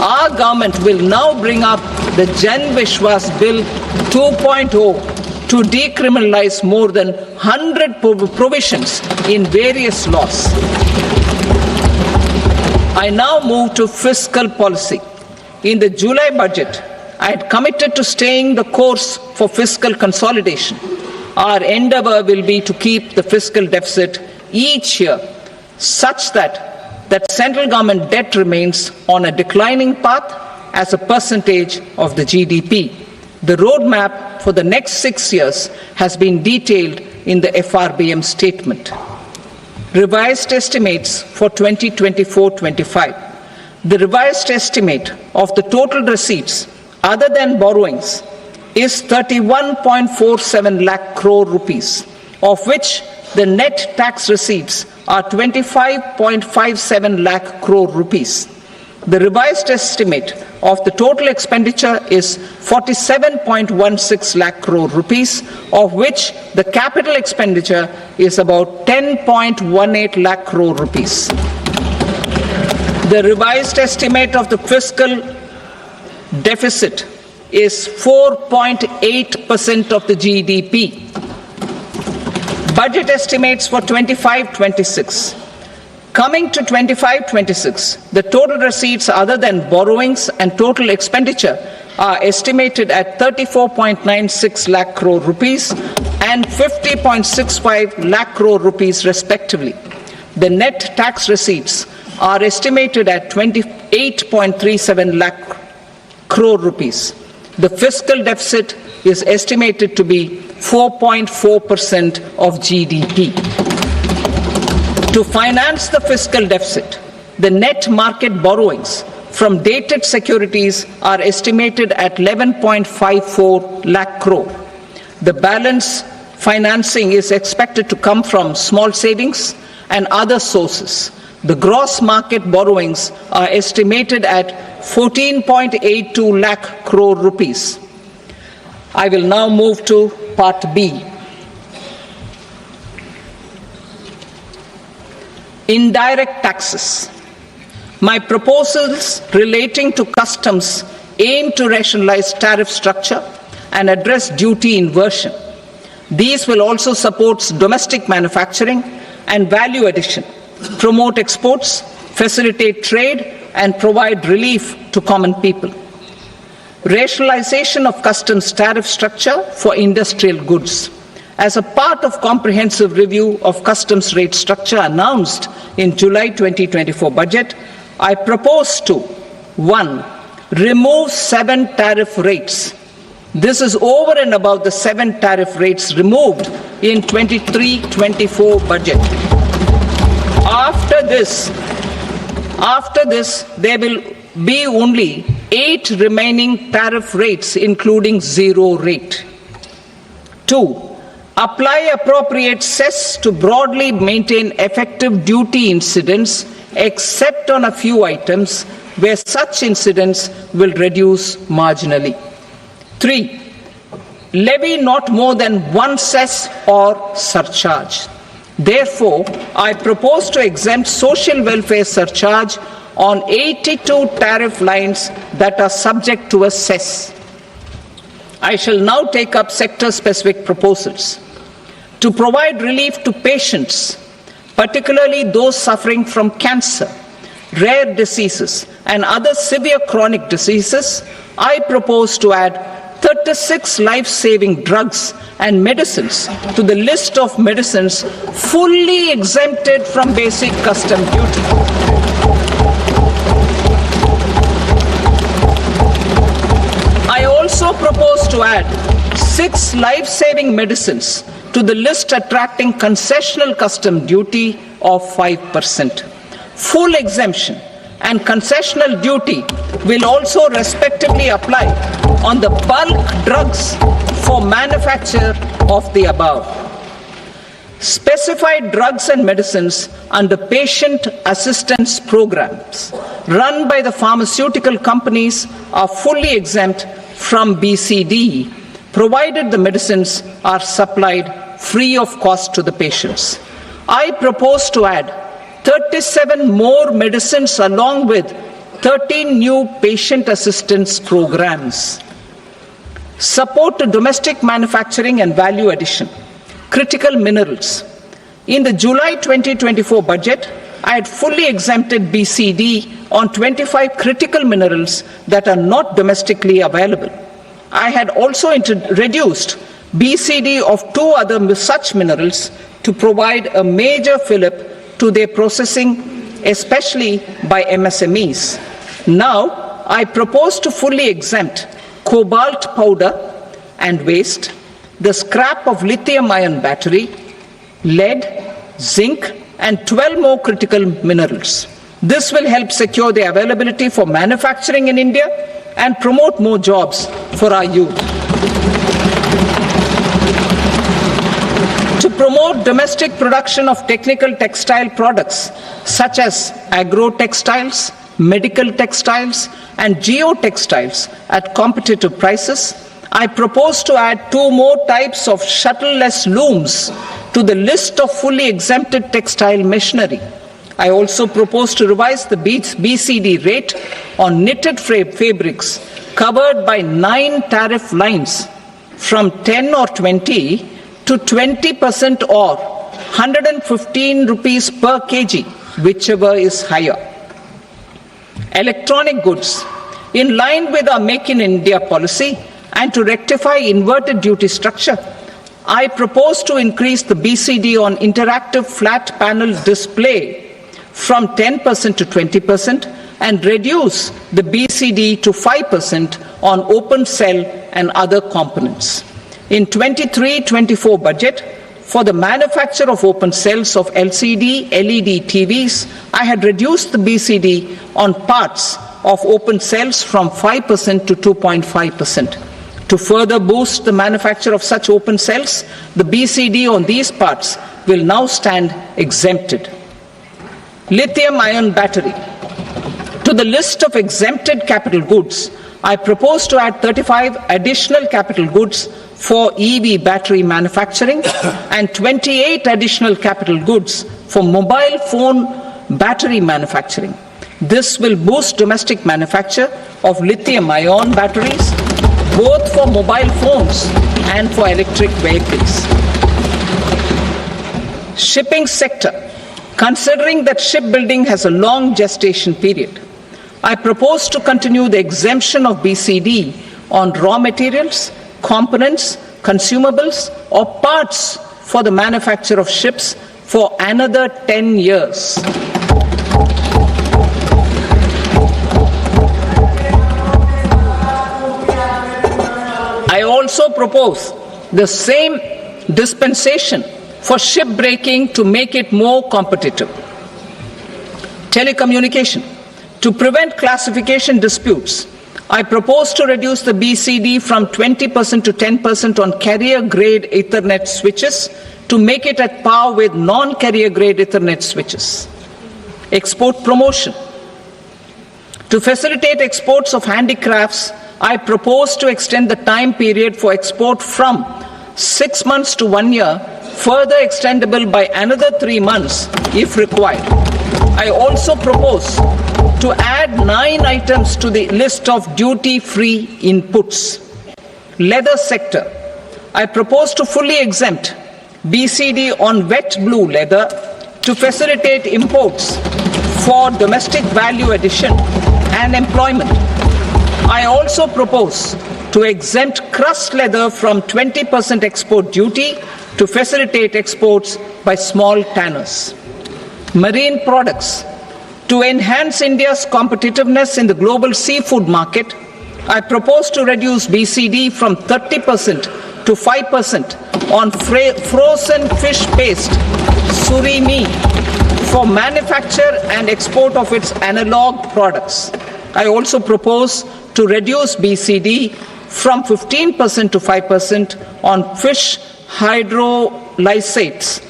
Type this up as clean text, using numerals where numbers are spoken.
Our government will now bring up the Jan Vishwas Bill 2.0 to decriminalize more than 100 provisions in various laws. I now move to fiscal policy. In the July budget, I had committed to staying the course for fiscal consolidation. Our endeavor will be to keep the fiscal deficit each year such that central government debt remains on a declining path as a percentage of the GDP. The roadmap for the next 6 years has been detailed in the FRBM statement. Revised estimates for 2024-25. The revised estimate of the total receipts other than borrowings is 31.47 lakh crore rupees, of which the net tax receipts are 25.57 lakh crore rupees. The revised estimate of the total expenditure is 47.16 lakh crore rupees, of which the capital expenditure is about 10.18 lakh crore rupees. The revised estimate of the fiscal deficit is 4.8% of the GDP. Budget estimates for 25-26. Coming to 25-26, the total receipts other than borrowings and total expenditure are estimated at 34.96 lakh crore rupees and 50.65 lakh crore rupees respectively. The net tax receipts are estimated at 28.37 lakh crore rupees. The fiscal deficit is estimated to be 4.4% of GDP. To finance the fiscal deficit, the net market borrowings from dated securities are estimated at 11.54 lakh crore. The balance financing is expected to come from small savings and other sources. The gross market borrowings are estimated at 14.82 lakh crore rupees. I will now move to Part B. Indirect taxes. My proposals relating to customs aim to rationalize tariff structure and address duty inversion. These will also support domestic manufacturing and value addition, promote exports, facilitate trade, and provide relief to common people. Rationalization of customs tariff structure for industrial goods. As a part of comprehensive review of customs rate structure announced in July 2024 budget, I propose to 1. Remove 7 tariff rates. This is over and above the 7 tariff rates removed in 23-24 budget. After this, there will be only 8 remaining tariff rates, including 0 rate. 2. Apply appropriate cess to broadly maintain effective duty incidence, except on a few items where such incidence will reduce marginally. 3. Levy not more than 1 cess or surcharge. Therefore, I propose to exempt social welfare surcharge on 82 tariff lines that are subject to a cess. I shall now take up sector-specific proposals. To provide relief to patients, particularly those suffering from cancer, rare diseases, and other severe chronic diseases, I propose to add 36 life-saving drugs and medicines to the list of medicines fully exempted from basic custom duty. I also propose to add 6 life-saving medicines to the list attracting concessional custom duty of 5%. Full exemption and concessional duty will also respectively apply on the bulk drugs for manufacture of the above. Specified drugs and medicines under patient assistance programs run by the pharmaceutical companies are fully exempt from BCD, provided the medicines are supplied free of cost to the patients. I propose to add 37 more medicines along with 13 new patient assistance programs. Support to domestic manufacturing and value addition. Critical minerals. In the July 2024 budget, I had fully exempted BCD on 25 critical minerals that are not domestically available. I had also reduced BCD of 2 other such minerals to provide a major fillip to their processing, especially by MSMEs. Now, I propose to fully exempt cobalt powder and waste, the scrap of lithium-ion battery, lead, zinc, and 12 more critical minerals. This will help secure their availability for manufacturing in India and promote more jobs for our youth. To promote domestic production of technical textile products such as agro-textiles, medical textiles, and geotextiles at competitive prices, I propose to add 2 more types of shuttle-less looms to the list of fully exempted textile machinery. I also propose to revise the BCD rate on knitted fabrics covered by 9 tariff lines from 10 or 20 to 20% or 115 rupees per kg, whichever is higher. Electronic goods. In line with our Make in India policy and to rectify inverted duty structure, I propose to increase the BCD on interactive flat panel display from 10% to 20% and reduce the BCD to 5% on open cell and other components. In 23-24 budget, for the manufacture of open cells of LCD, LED TVs, I had reduced the BCD on parts of open cells from 5% to 2.5%. To further boost the manufacture of such open cells, the BCD on these parts will now stand exempted. Lithium-ion battery. To the list of exempted capital goods, I propose to add 35 additional capital goods for EV battery manufacturing and 28 additional capital goods for mobile phone battery manufacturing. This will boost domestic manufacture of lithium-ion batteries, both for mobile phones and for electric vehicles. Shipping sector. Considering that shipbuilding has a long gestation period, I propose to continue the exemption of BCD on raw materials, components, consumables, or parts for the manufacture of ships for another 10 years. I also propose the same dispensation for shipbreaking to make it more competitive. Telecommunication. To prevent classification disputes, I propose to reduce the BCD from 20% to 10% on carrier-grade Ethernet switches to make it at par with non-carrier-grade Ethernet switches. Export promotion. To facilitate exports of handicrafts, I propose to extend the time period for export from 6 months to 1 year, further extendable by another 3 months if required. I also propose to add 9 items to the list of duty-free inputs. Leather sector. I propose to fully exempt BCD on wet blue leather to facilitate imports for domestic value addition and employment. I also propose to exempt crust leather from 20% export duty to facilitate exports by small tanners. Marine products. To enhance India's competitiveness in the global seafood market, I propose to reduce BCD from 30% to 5% on frozen fish paste, surimi, for manufacture and export of its analog products. I also propose to reduce BCD from 15% to 5% on fish hydrolysates